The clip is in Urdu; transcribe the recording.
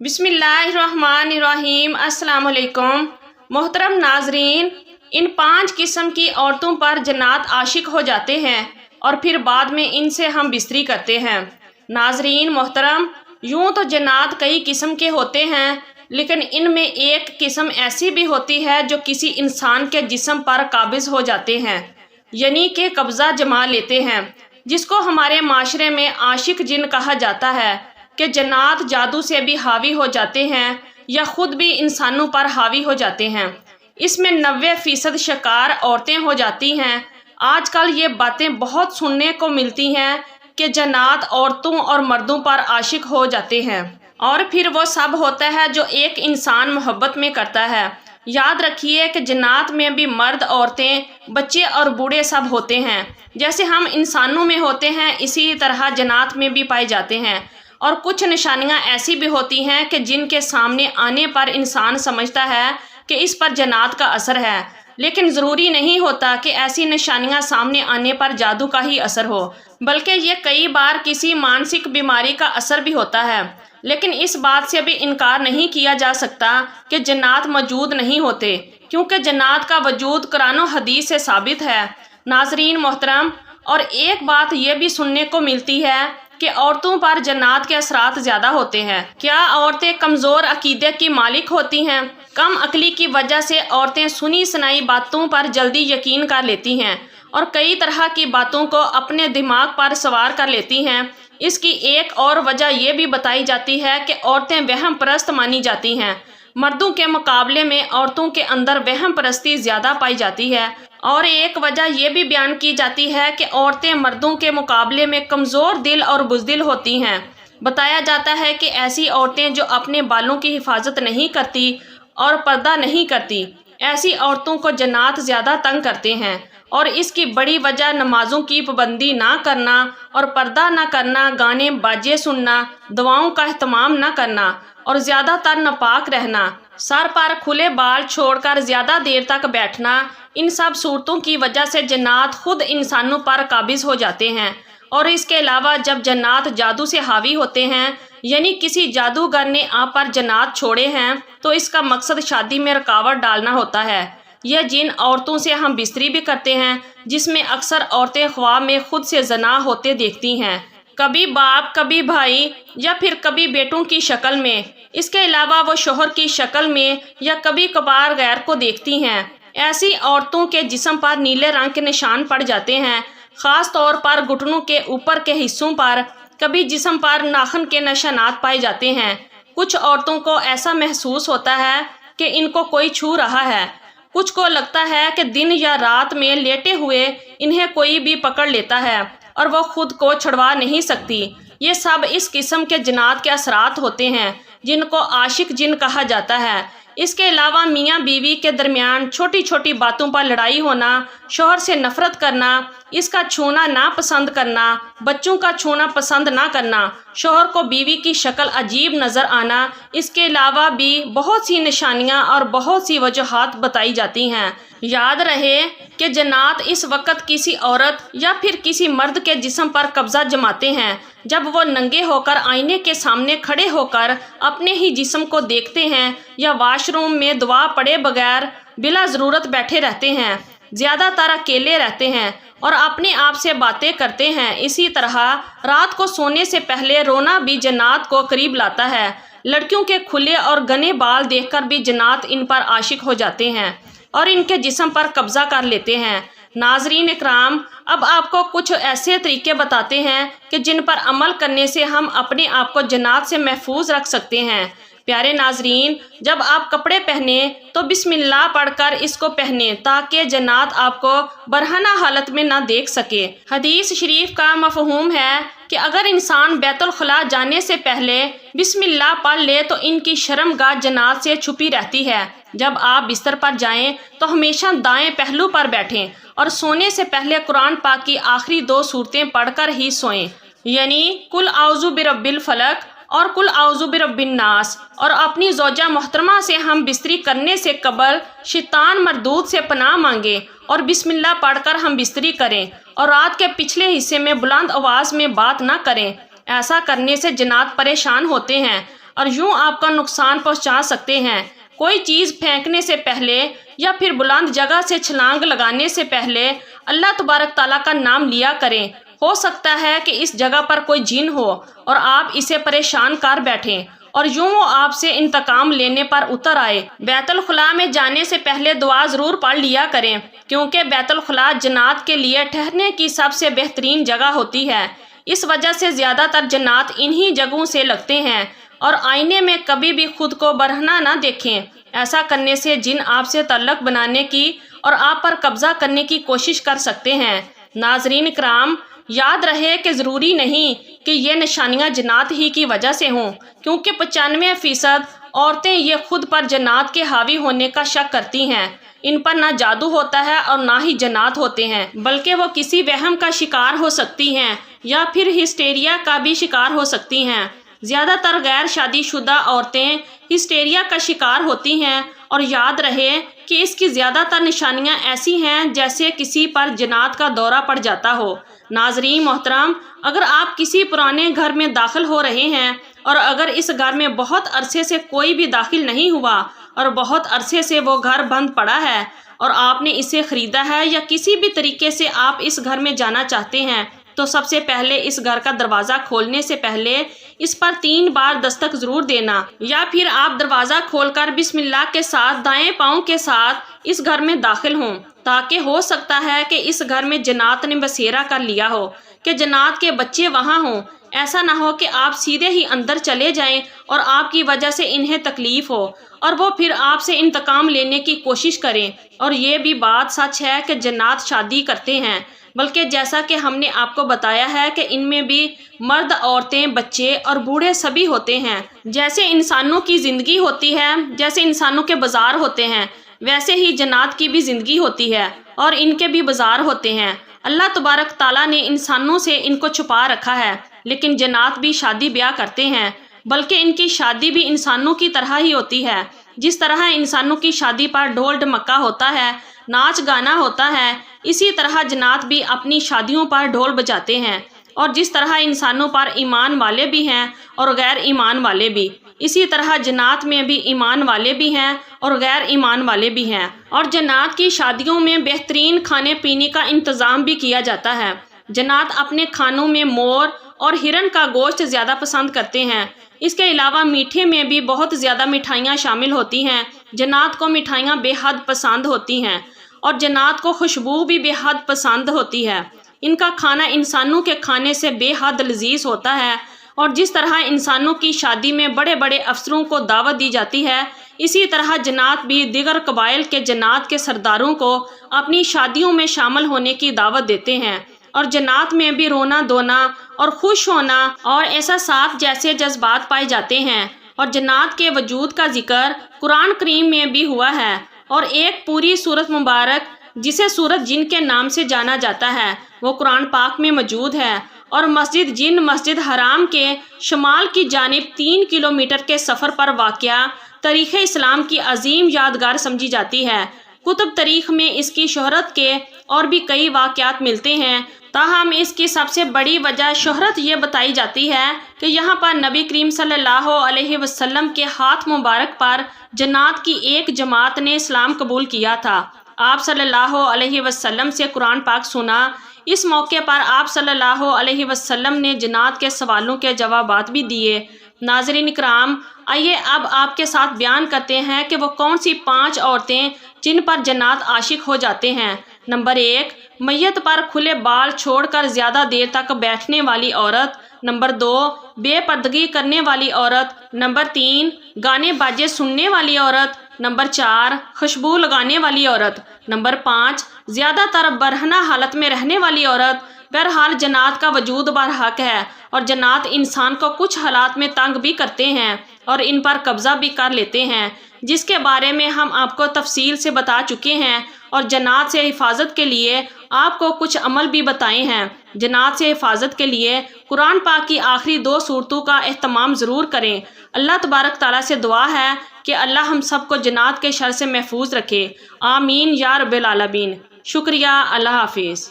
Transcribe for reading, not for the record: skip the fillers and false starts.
بسم اللہ الرحمن الرحیم۔ السلام علیکم محترم ناظرین، ان 5 قسم کی عورتوں پر جنات عاشق ہو جاتے ہیں اور پھر بعد میں ان سے ہم بستری کرتے ہیں۔ ناظرین محترم، یوں تو جنات کئی قسم کے ہوتے ہیں، لیکن ان میں ایک قسم ایسی بھی ہوتی ہے جو کسی انسان کے جسم پر قابض ہو جاتے ہیں، یعنی کہ قبضہ جما لیتے ہیں، جس کو ہمارے معاشرے میں عاشق جن کہا جاتا ہے کہ جنات جادو سے بھی حاوی ہو جاتے ہیں یا خود بھی انسانوں پر حاوی ہو جاتے ہیں۔ اس میں 90% شکار عورتیں ہو جاتی ہیں۔ آج کل یہ باتیں بہت سننے کو ملتی ہیں کہ جنات عورتوں اور مردوں پر عاشق ہو جاتے ہیں، اور پھر وہ سب ہوتا ہے جو ایک انسان محبت میں کرتا ہے۔ یاد رکھیے کہ جنات میں بھی مرد، عورتیں، بچے اور بوڑھے سب ہوتے ہیں۔ جیسے ہم انسانوں میں ہوتے ہیں اسی طرح جنات میں بھی پائے جاتے ہیں، اور کچھ نشانیاں ایسی بھی ہوتی ہیں کہ جن کے سامنے آنے پر انسان سمجھتا ہے کہ اس پر جنات کا اثر ہے، لیکن ضروری نہیں ہوتا کہ ایسی نشانیاں سامنے آنے پر جادو کا ہی اثر ہو، بلکہ یہ کئی بار کسی مانسک بیماری کا اثر بھی ہوتا ہے۔ لیکن اس بات سے بھی انکار نہیں کیا جا سکتا کہ جنات موجود نہیں ہوتے، کیونکہ جنات کا وجود قرآن و حدیث سے ثابت ہے۔ ناظرین محترم، اور ایک بات یہ بھی سننے کو ملتی ہے کہ عورتوں پر جنات کے اثرات زیادہ ہوتے ہیں۔ کیا عورتیں کمزور عقیدے کی مالک ہوتی ہیں؟ کم عقلی کی وجہ سے عورتیں سنی سنائی باتوں پر جلدی یقین کر لیتی ہیں اور کئی طرح کی باتوں کو اپنے دماغ پر سوار کر لیتی ہیں۔ اس کی ایک اور وجہ یہ بھی بتائی جاتی ہے کہ عورتیں وہم پرست مانی جاتی ہیں۔ مردوں کے مقابلے میں عورتوں کے اندر وہم پرستی زیادہ پائی جاتی ہے، اور ایک وجہ یہ بھی بیان کی جاتی ہے کہ عورتیں مردوں کے مقابلے میں کمزور دل اور بزدل ہوتی ہیں۔ بتایا جاتا ہے کہ ایسی عورتیں جو اپنے بالوں کی حفاظت نہیں کرتی اور پردہ نہیں کرتی، ایسی عورتوں کو جنات زیادہ تنگ کرتے ہیں، اور اس کی بڑی وجہ نمازوں کی پابندی نہ کرنا اور پردہ نہ کرنا، گانے باجے سننا، دعاؤں کا اہتمام نہ کرنا اور زیادہ تر ناپاک رہنا، سر پر کھلے بال چھوڑ کر زیادہ دیر تک بیٹھنا، ان سب صورتوں کی وجہ سے جنات خود انسانوں پر قابض ہو جاتے ہیں۔ اور اس کے علاوہ جب جنات جادو سے حاوی ہوتے ہیں، یعنی کسی جادوگر نے آپ پر جنات چھوڑے ہیں، تو اس کا مقصد شادی میں رکاوٹ ڈالنا ہوتا ہے۔ یہ جن عورتوں سے ہم بستری بھی کرتے ہیں، جس میں اکثر عورتیں خواب میں خود سے زنا ہوتے دیکھتی ہیں، کبھی باپ، کبھی بھائی، یا پھر کبھی بیٹوں کی شکل میں۔ اس کے علاوہ وہ شوہر کی شکل میں یا کبھی کبھار غیر کو دیکھتی ہیں۔ ایسی عورتوں کے جسم پر نیلے رنگ کے نشان پڑ جاتے ہیں، خاص طور پر گھٹنوں کے اوپر کے حصوں پر۔ کبھی جسم پر ناخن کے نشانات پائے جاتے ہیں۔ کچھ عورتوں کو ایسا محسوس ہوتا ہے کہ ان کو کوئی چھو رہا ہے، کچھ کو لگتا ہے کہ دن یا رات میں لیٹے ہوئے انہیں کوئی بھی پکڑ لیتا ہے اور وہ خود کو چھڑوا نہیں سکتی۔ یہ سب اس قسم کے جنات کے اثرات ہوتے ہیں جن کو عاشق جن کہا جاتا ہے۔ اس کے علاوہ میاں بیوی کے درمیان چھوٹی چھوٹی باتوں پر لڑائی ہونا، شوہر سے نفرت کرنا، اس کا چھونا ناپسند کرنا، بچوں کا چھونا پسند نہ کرنا، شوہر کو بیوی کی شکل عجیب نظر آنا، اس کے علاوہ بھی بہت سی نشانیاں اور بہت سی وجوہات بتائی جاتی ہیں۔ یاد رہے کہ جنات اس وقت کسی عورت یا پھر کسی مرد کے جسم پر قبضہ جماتے ہیں جب وہ ننگے ہو کر آئینے کے سامنے کھڑے ہو کر اپنے ہی جسم کو دیکھتے ہیں، یا واش روم میں دعا پڑے بغیر بلا ضرورت بیٹھے رہتے ہیں، زیادہ تر اکیلے رہتے ہیں اور اپنے آپ سے باتیں کرتے ہیں۔ اسی طرح رات کو سونے سے پہلے رونا بھی جنات کو قریب لاتا ہے۔ لڑکیوں کے کھلے اور گھنے بال دیکھ کر بھی جنات ان پر عاشق ہو جاتے ہیں اور ان کے جسم پر قبضہ کر لیتے ہیں۔ ناظرین اکرام، اب آپ کو کچھ ایسے طریقے بتاتے ہیں کہ جن پر عمل کرنے سے ہم اپنے آپ کو جنات سے محفوظ رکھ سکتے ہیں۔ پیارے ناظرین، جب آپ کپڑے پہنیں تو بسم اللہ پڑھ کر اس کو پہنیں تاکہ جنات آپ کو برہنہ حالت میں نہ دیکھ سکے۔ حدیث شریف کا مفہوم ہے کہ اگر انسان بیت الخلاء جانے سے پہلے بسم اللہ پڑھ لے تو ان کی شرمگاہ جنات سے چھپی رہتی ہے۔ جب آپ بستر پر جائیں تو ہمیشہ دائیں پہلو پر بیٹھیں اور سونے سے پہلے قرآن پاک کی آخری 2 سورتیں پڑھ کر ہی سوئیں، یعنی قل اعوذ برب الفلق اور قل اعوذ برب الناس۔ اور اپنی زوجہ محترمہ سے ہم بستری کرنے سے قبل شیطان مردود سے پناہ مانگیں اور بسم اللہ پڑھ کر ہم بستری کریں، اور رات کے پچھلے حصے میں بلند آواز میں بات نہ کریں۔ ایسا کرنے سے جنات پریشان ہوتے ہیں۔ اور یوں آپ کا نقصان پہنچا سکتے ہیں۔ کوئی چیز پھینکنے سے پہلے یا پھر بلند جگہ سے چھلانگ لگانے سے پہلے اللہ تبارک تعالیٰ کا نام لیا کریں۔ ہو سکتا ہے کہ اس جگہ پر کوئی جن ہو اور آپ اسے پریشان کر بیٹھیں اور یوں وہ آپ سے انتقام لینے پر اتر آئے۔ بیت الخلاء میں جانے سے پہلے دعا ضرور پڑھ لیا کریں، کیونکہ بیت الخلاء جنات کے لیے ٹھہرنے کی سب سے بہترین جگہ ہوتی ہے۔ اس وجہ سے زیادہ تر جنات انہی جگہوں سے لگتے ہیں۔ اور آئینے میں کبھی بھی خود کو برہنہ نہ دیکھیں، ایسا کرنے سے جن آپ سے تعلق بنانے کی اور آپ پر قبضہ کرنے کی کوشش کر سکتے ہیں۔ ناظرین کرام، یاد رہے کہ ضروری نہیں کہ یہ نشانیاں جنات ہی کی وجہ سے ہوں، کیونکہ 95% عورتیں یہ خود پر جنات کے حاوی ہونے کا شک کرتی ہیں۔ ان پر نہ جادو ہوتا ہے اور نہ ہی جنات ہوتے ہیں، بلکہ وہ کسی وہم کا شکار ہو سکتی ہیں یا پھر ہسٹیریا کا بھی شکار ہو سکتی ہیں۔ زیادہ تر غیر شادی شدہ عورتیں ہسٹیریا کا شکار ہوتی ہیں، اور یاد رہے کہ اس کی زیادہ تر نشانیاں ایسی ہیں جیسے کسی پر جنات کا دورہ پڑ جاتا ہو۔ ناظرین محترم، اگر آپ کسی پرانے گھر میں داخل ہو رہے ہیں اور اگر اس گھر میں بہت عرصے سے کوئی بھی داخل نہیں ہوا اور بہت عرصے سے وہ گھر بند پڑا ہے اور آپ نے اسے خریدا ہے یا کسی بھی طریقے سے آپ اس گھر میں جانا چاہتے ہیں، تو سب سے پہلے اس گھر کا دروازہ کھولنے سے پہلے اس پر 3 بار دستک ضرور دینا، یا پھر آپ دروازہ کھول کر بسم اللہ کے ساتھ دائیں پاؤں کے ساتھ اس گھر میں داخل ہوں، تاکہ ہو سکتا ہے کہ اس گھر میں جنات نے بسیرا کر لیا ہو، کہ جنات کے بچے وہاں ہوں۔ ایسا نہ ہو کہ آپ سیدھے ہی اندر چلے جائیں اور آپ کی وجہ سے انہیں تکلیف ہو اور وہ پھر آپ سے انتقام لینے کی کوشش کریں۔ اور یہ بھی بات سچ ہے کہ جنات شادی کرتے ہیں، بلکہ جیسا کہ ہم نے آپ کو بتایا ہے کہ ان میں بھی مرد، عورتیں، بچے اور بوڑھے سبھی ہوتے ہیں۔ جیسے انسانوں کی زندگی ہوتی ہے، جیسے انسانوں کے بازار ہوتے ہیں، ویسے ہی جنات کی بھی زندگی ہوتی ہے اور ان کے بھی بازار ہوتے ہیں۔ اللہ تبارک تعالیٰ نے انسانوں سے ان کو چھپا رکھا ہے، لیکن جنات بھی شادی بیاہ کرتے ہیں، بلکہ ان کی شادی بھی انسانوں کی طرح ہی ہوتی ہے۔ جس طرح انسانوں کی شادی پر ڈھول ڈھمکا ہوتا ہے، ناچ گانا ہوتا ہے، اسی طرح جنات بھی اپنی شادیوں پر ڈھول بجاتے ہیں۔ اور جس طرح انسانوں پر ایمان والے بھی ہیں اور غیر ایمان والے بھی، اسی طرح جنات میں بھی ایمان والے بھی ہیں اور غیر ایمان والے بھی ہیں۔ اور جنات کی شادیوں میں بہترین کھانے پینے کا انتظام بھی کیا جاتا ہے۔ جنات اپنے کھانوں میں مور اور ہرن کا گوشت زیادہ پسند کرتے ہیں۔ اس کے علاوہ میٹھے میں بھی بہت زیادہ مٹھائیاں شامل ہوتی ہیں۔ جنات کو مٹھائیاں بے حد پسند ہوتی ہیں اور جنات کو خوشبو بھی بے حد پسند ہوتی ہے۔ ان کا کھانا انسانوں کے کھانے سے بے حد لذیذ ہوتا ہے، اور جس طرح انسانوں کی شادی میں بڑے بڑے افسروں کو دعوت دی جاتی ہے، اسی طرح جنات بھی دیگر قبائل کے جنات کے سرداروں کو اپنی شادیوں میں شامل ہونے کی دعوت دیتے ہیں۔ اور جنات میں بھی رونا دھونا اور خوش ہونا اور احساسات جیسے جذبات پائے جاتے ہیں۔ اور جنات کے وجود کا ذکر قرآن کریم میں بھی ہوا ہے، اور ایک پوری سورت مبارک جسے سورت جن کے نام سے جانا جاتا ہے وہ قرآن پاک میں موجود ہے۔ اور مسجد جن مسجد حرام کے شمال کی جانب 3 کلومیٹر کے سفر پر واقع تاریخ اسلام کی عظیم یادگار سمجھی جاتی ہے۔ کتب تاریخ میں اس کی شہرت کے اور بھی کئی واقعات ملتے ہیں، تاہم اس کی سب سے بڑی وجہ شہرت یہ بتائی جاتی ہے کہ یہاں پر نبی کریم صلی اللہ علیہ وسلم کے ہاتھ مبارک پر جنات کی ایک جماعت نے اسلام قبول کیا تھا۔ آپ صلی اللہ علیہ وسلم سے قرآن پاک سنا۔ اس موقع پر آپ صلی اللہ علیہ وسلم نے جنات کے سوالوں کے جوابات بھی دیے۔ ناظرین کرام، آئیے اب آپ کے ساتھ بیان کرتے ہیں کہ وہ کون سی 5 عورتیں جن پر جنات عاشق ہو جاتے ہیں۔ نمبر 1، میت پر کھلے بال چھوڑ کر زیادہ دیر تک بیٹھنے والی عورت۔ نمبر 2، بے پردگی کرنے والی عورت۔ نمبر 3، گانے باجے سننے والی عورت۔ نمبر 4، خوشبو لگانے والی عورت۔ نمبر 5، زیادہ تر برہنہ حالت میں رہنے والی عورت۔ بہرحال جنات کا وجود برحق ہے، اور جنات انسان کو کچھ حالات میں تنگ بھی کرتے ہیں اور ان پر قبضہ بھی کر لیتے ہیں، جس کے بارے میں ہم آپ کو تفصیل سے بتا چکے ہیں، اور جنات سے حفاظت کے لیے آپ کو کچھ عمل بھی بتائے ہیں۔ جنات سے حفاظت کے لیے قرآن پاک کی آخری 2 سورتوں کا اہتمام ضرور کریں۔ اللہ تبارک تعالیٰ سے دعا ہے کہ اللہ ہم سب کو جنات کے شر سے محفوظ رکھے۔ آمین یا رب العالمین۔ شکریہ۔ اللہ حافظ۔